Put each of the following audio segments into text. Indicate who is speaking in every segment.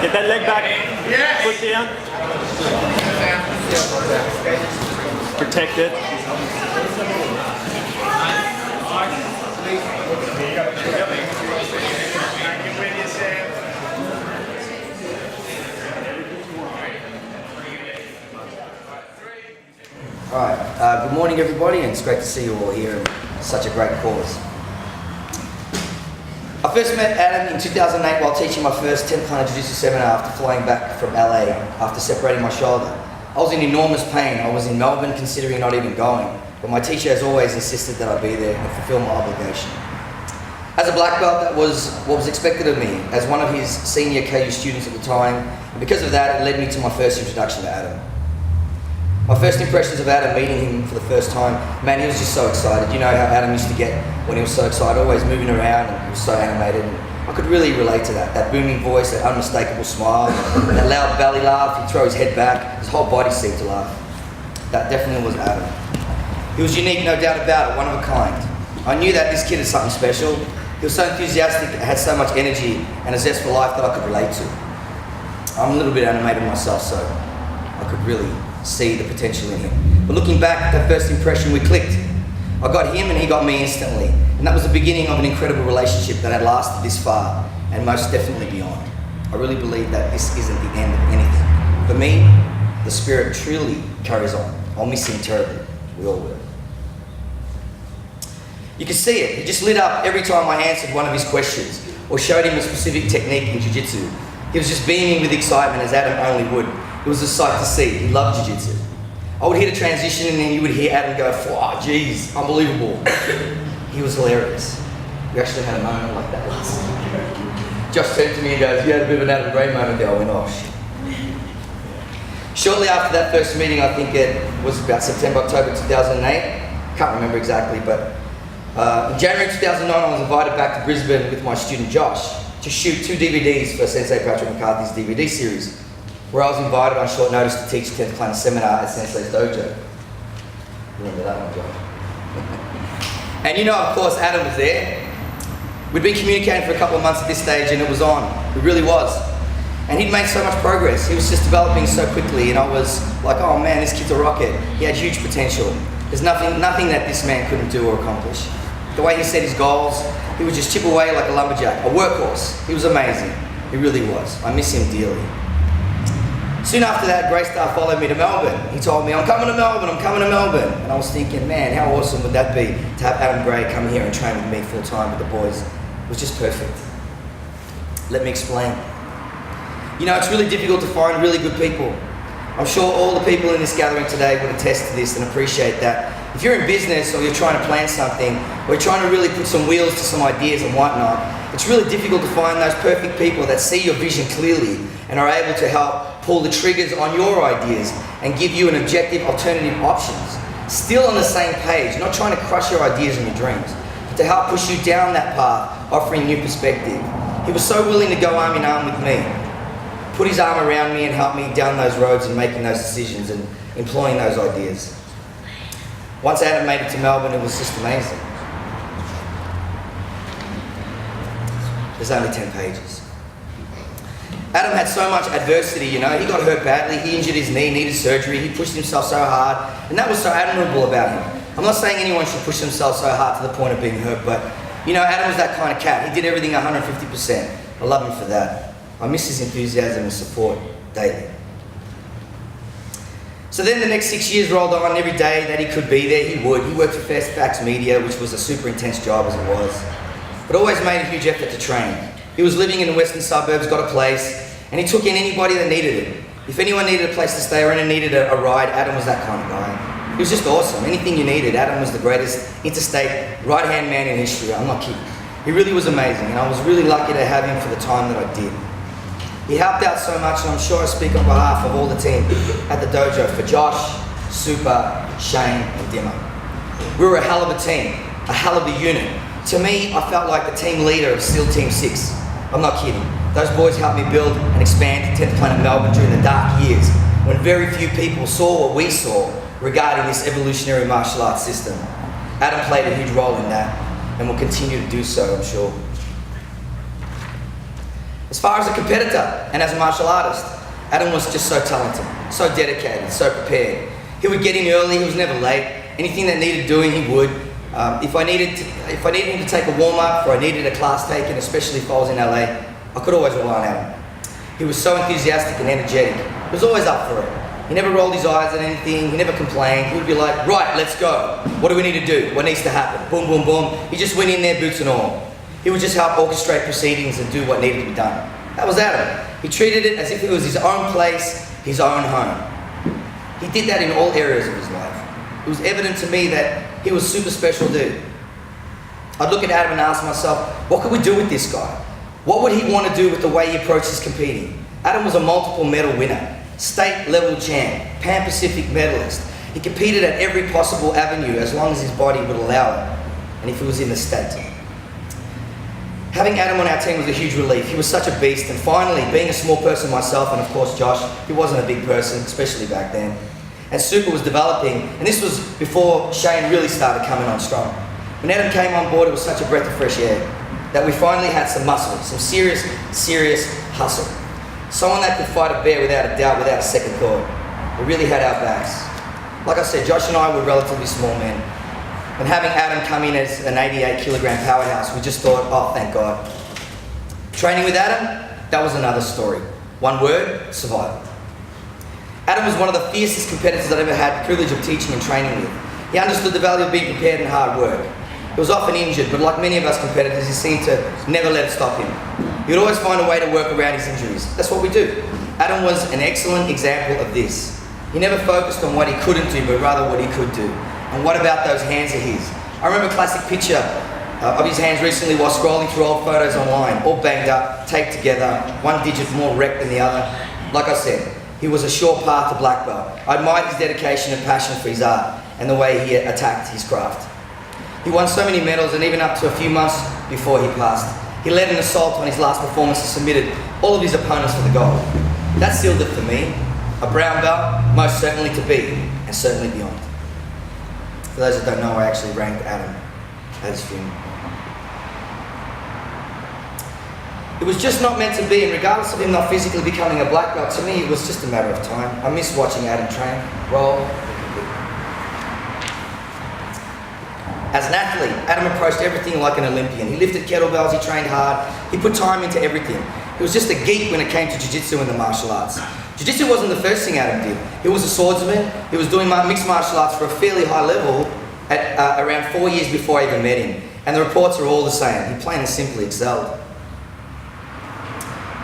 Speaker 1: Get that leg back. Yes. Foot down. Protect it.
Speaker 2: Alright, good morning everybody, and it's great to see you all here in such a great cause. I first met Adam in 2008 while teaching my first 10th kind of Jiu-Jitsu seminar after flying back from LA after separating my shoulder. I was in enormous pain. I was in Melbourne considering not even going, but my teacher has always insisted that I be there and fulfill my obligation. As a black belt, that was what was expected of me as one of his senior KU students at the time, and because of that it led me to my first introduction to Adam. My first impressions of Adam, meeting him for the first time, man, he was just so excited. You know how Adam used to get when he was so excited, always moving around, and he was so animated. And I could really relate to that booming voice, that unmistakable smile, and that loud belly laugh. He'd throw his head back, his whole body seemed to laugh. That definitely was Adam. He was unique, no doubt about it, one of a kind. I knew that this kid is something special. He was so enthusiastic, had so much energy and a zest for life that I could relate to. I'm a little bit animated myself, so I could really see the potential in him. But looking back, that first impression, we clicked. I got him and he got me instantly. And that was the beginning of an incredible relationship that had lasted this far and most definitely beyond. I really believe that this isn't the end of anything. For me, the spirit truly carries on. I'll miss him terribly. We all will. You could see it. He just lit up every time I answered one of his questions or showed him a specific technique in Jiu-Jitsu. He was just beaming with excitement as Adam only would. It was a sight to see. He loved Jiu-Jitsu. I would hit a transition and then you would hear Adam go, "Oh, geez, unbelievable." He was hilarious. We actually had a moment like that last night. Josh turned to me and goes, "You had a bit of an Adam Gray moment there." I went, "Oh, shit." Shortly after that first meeting, I think it was about September, October 2008. Can't remember exactly, but in January 2009, I was invited back to Brisbane with my student Josh to shoot 2 DVDs for Sensei Patrick McCarthy's DVD series, where I was invited on short notice to teach 10th Planet seminar at Sensei's dojo. Remember that one, Josh? And you know, of course, Adam was there. We'd been communicating for a couple of months at this stage and it was on. It really was. And he'd made so much progress. He was just developing so quickly and I was like, oh man, this kid's a rocket. He had huge potential. There's nothing that this man couldn't do or accomplish. The way he set his goals, he would just chip away like a lumberjack, a workhorse. He was amazing. He really was. I miss him dearly. Soon after that, Graystar followed me to Melbourne. He told me, "I'm coming to Melbourne, I'm coming to Melbourne." And I was thinking, man, how awesome would that be to have Adam Gray come here and train with me full time with the boys. It was just perfect. Let me explain. You know, it's really difficult to find really good people. I'm sure all the people in this gathering today would attest to this and appreciate that. If you're in business or you're trying to plan something, or you're trying to really put some wheels to some ideas and whatnot, it's really difficult to find those perfect people that see your vision clearly and are able to help pull the triggers on your ideas and give you an objective alternative options. Still on the same page, not trying to crush your ideas and your dreams, but to help push you down that path, offering new perspective. He was so willing to go arm in arm with me, put his arm around me and help me down those roads and making those decisions and employing those ideas. Once Adam made it to Melbourne, it was just amazing. There's only 10 pages. Adam had so much adversity, you know. He got hurt badly, he injured his knee, needed surgery, he pushed himself so hard, and that was so admirable about him. I'm not saying anyone should push themselves so hard to the point of being hurt, but you know, Adam was that kind of cat. He did everything 150%. I love him for that. I miss his enthusiasm and support daily. So then the next 6 years rolled on. Every day that he could be there, he would. He worked for Fairfax Media, which was a super intense job as it was, but always made a huge effort to train. He was living in the western suburbs, got a place, and he took in anybody that needed it. If anyone needed a place to stay or anyone needed a ride, Adam was that kind of guy. He was just awesome. Anything you needed, Adam was the greatest interstate right-hand man in history. I'm not kidding. He really was amazing, and I was really lucky to have him for the time that I did. He helped out so much, and I'm sure I speak on behalf of all the team at the dojo for Josh, Super, Shane, and Dimmer. We were a hell of a team, a hell of a unit. To me, I felt like the team leader of SEAL Team 6. I'm not kidding. Those boys helped me build and expand 10th Planet Melbourne during the dark years, when very few people saw what we saw regarding this evolutionary martial arts system. Adam played a huge role in that, and will continue to do so, I'm sure. As far as a competitor and as a martial artist, Adam was just so talented, so dedicated, so prepared. He would get in early, he was never late. Anything that needed doing, he would. If I needed him to take a warm-up or I needed a class taken, especially if I was in LA, I could always rely on Adam. He was so enthusiastic and energetic. He was always up for it. He never rolled his eyes at anything, he never complained. He would be like, right, let's go. What do we need to do? What needs to happen? Boom, boom, boom. He just went in there, boots and all. He would just help orchestrate proceedings and do what needed to be done. That was Adam. He treated it as if it was his own place, his own home. He did that in all areas of his life. It was evident to me that he was a super special dude. I'd look at Adam and ask myself, what could we do with this guy? What would he want to do with the way he approaches competing? Adam was a multiple medal winner, state level champ, Pan Pacific medalist. He competed at every possible avenue as long as his body would allow it, and if he was in the state. Having Adam on our team was a huge relief. He was such a beast, and finally, being a small person myself, and of course Josh, he wasn't a big person, especially back then, and Super was developing, and this was before Shane really started coming on strong. When Adam came on board, it was such a breath of fresh air that we finally had some muscle, some serious hustle. Someone that could fight a bear without a doubt, without a second thought. We really had our backs. Like I said, Josh and I were relatively small men, and having Adam come in as an 88 kilogram powerhouse, we just thought, oh, thank God. Training with Adam, that was another story. One word, survival. Adam was one of the fiercest competitors I'd ever had the privilege of teaching and training with. He understood the value of being prepared and hard work. He was often injured, but like many of us competitors, he seemed to never let it stop him. He would always find a way to work around his injuries. That's what we do. Adam was an excellent example of this. He never focused on what he couldn't do, but rather what he could do. And what about those hands of his? I remember a classic picture of his hands recently while scrolling through old photos online, all banged up, taped together, one digit more wrecked than the other. Like I said, he was a sure path to black belt. I admired his dedication and passion for his art and the way he attacked his craft. He won so many medals, and even up to a few months before he passed, he led an assault on his last performance and submitted all of his opponents for the gold. That sealed it for me. A brown belt, most certainly to be, and certainly beyond. For those that don't know, I actually ranked Adam at his funeral. It was just not meant to be, and regardless of him not physically becoming a black belt, to me it was just a matter of time. I miss watching Adam train, roll. As an athlete, Adam approached everything like an Olympian. He lifted kettlebells, he trained hard, he put time into everything. He was just a geek when it came to Jiu-Jitsu and the martial arts. Jiu-Jitsu wasn't the first thing Adam did. He was a swordsman, he was doing mixed martial arts for a fairly high level at around 4 years before I even met him. And the reports are all the same. He plain and simply excelled.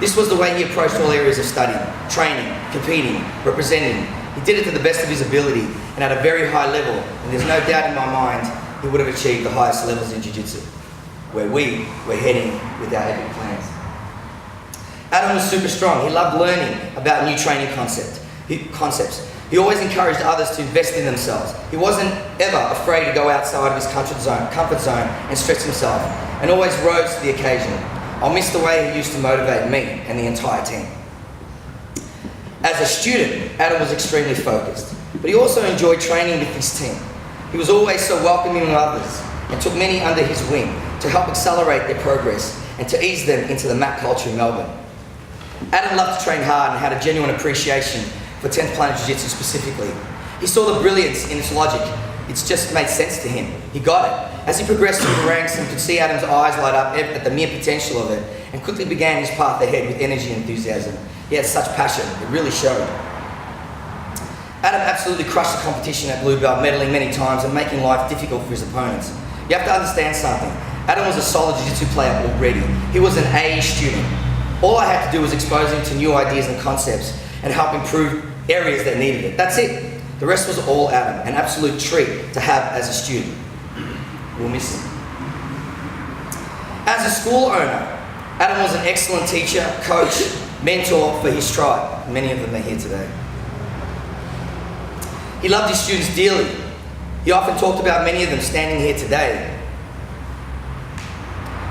Speaker 2: This was the way he approached all areas of study, training, competing, representing. He did it to the best of his ability and at a very high level, and there's no doubt in my mind he would have achieved the highest levels in Jiu-Jitsu, where we were heading with our epic plans. Adam was super strong. He loved learning about new training concepts. He always encouraged others to invest in themselves. He wasn't ever afraid to go outside of his comfort zone and stretch himself, and always rose to the occasion. I'll miss the way he used to motivate me and the entire team. As a student, Adam was extremely focused, but he also enjoyed training with his team. He was always so welcoming of others and took many under his wing to help accelerate their progress and to ease them into the mat culture in Melbourne. Adam loved to train hard and had a genuine appreciation for 10th Planet Jiu-Jitsu specifically. He saw the brilliance in its logic. It just made sense to him. He got it. As he progressed through the ranks and could see Adam's eyes light up at the mere potential of it, and quickly began his path ahead with energy and enthusiasm. He had such passion, it really showed. Adam absolutely crushed the competition at Blue Belt, medaling many times and making life difficult for his opponents. You have to understand something. Adam was a solid Jiu-Jitsu player already. He was an A student. All I had to do was expose him to new ideas and concepts and help improve areas that needed it. That's it. The rest was all Adam, an absolute treat to have as a student. We'll miss him. As a school owner, Adam was an excellent teacher, coach, mentor for his tribe. Many of them are here today. He loved his students dearly. He often talked about many of them standing here today.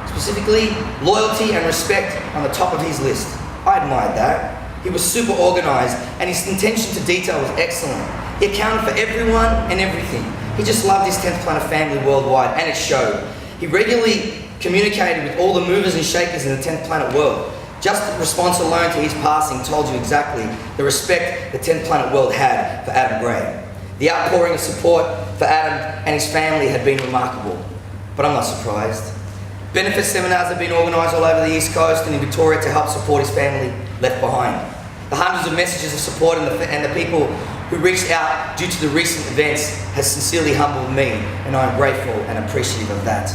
Speaker 2: Specifically, loyalty and respect on the top of his list. I admired that. He was super organized and his attention to detail was excellent. He accounted for everyone and everything. He just loved his 10th Planet family worldwide, and it showed. He regularly communicated with all the movers and shakers in the 10th Planet world. Just the response alone to his passing told you exactly the respect the 10th Planet world had for Adam Gray. The outpouring of support for Adam and his family had been remarkable, but I'm not surprised. Benefit seminars have been organised all over the East Coast and in Victoria to help support his family left behind. The hundreds of messages of support and the people who reached out due to the recent events has sincerely humbled me, and I am grateful and appreciative of that.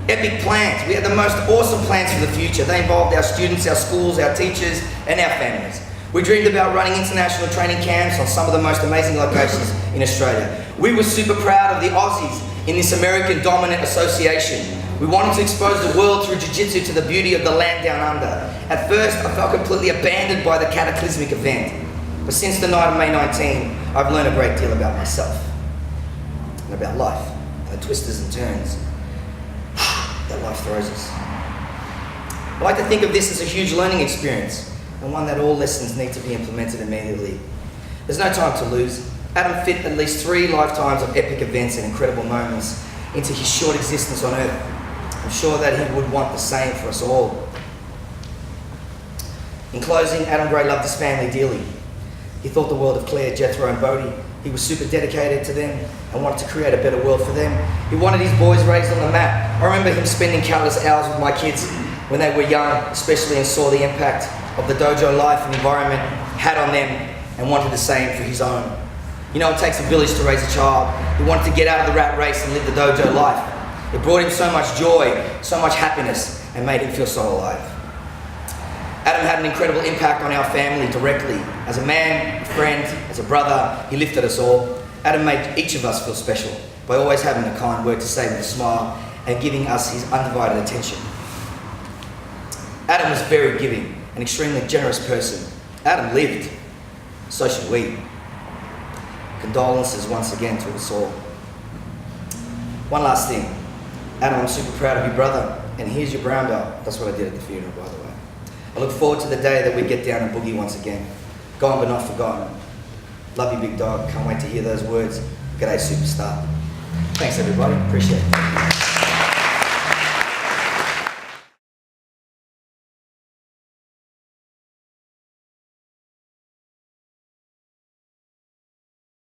Speaker 2: Epic plans. We had the most awesome plans for the future. They involved our students, our schools, our teachers, and our families. We dreamed about running international training camps on some of the most amazing locations in Australia. We were super proud of the Aussies in this American dominant association. We wanted to expose the world through Jiu-Jitsu to the beauty of the land down under. At first, I felt completely abandoned by the cataclysmic event. But since the night of May 19, I've learned a great deal about myself and about life, and the twisters and turns that life throws us. I like to think of this as a huge learning experience, and one that all lessons need to be implemented immediately. There's no time to lose. Adam fit at least 3 lifetimes of epic events and incredible moments into his short existence on Earth. I'm sure that he would want the same for us all. In closing, Adam Gray loved his family dearly. He thought the world of Claire, Jethro and Bodie. He was super dedicated to them and wanted to create a better world for them. He wanted his boys raised on the mat. I remember him spending countless hours with my kids when they were young, especially, and saw the impact of the dojo life and environment had on them, and wanted the same for his own. You know, it takes a village to raise a child. He wanted to get out of the rat race and live the dojo life. It brought him so much joy, so much happiness, and made him feel so alive. Adam had an incredible impact on our family directly. As a man, a friend, as a brother, he lifted us all. Adam made each of us feel special by always having a kind word to say with a smile and giving us his undivided attention. Adam was very giving, an extremely generous person. Adam lived, so should we. Condolences once again to us all. One last thing. Adam, I'm super proud of you, brother, and here's your brown belt. That's what I did at the funeral, by the way. I look forward to the day that we get down and boogie once again. Gone but not forgotten. Love you, big dog. Can't wait to hear those words. G'day, superstar. Thanks, everybody. Appreciate it.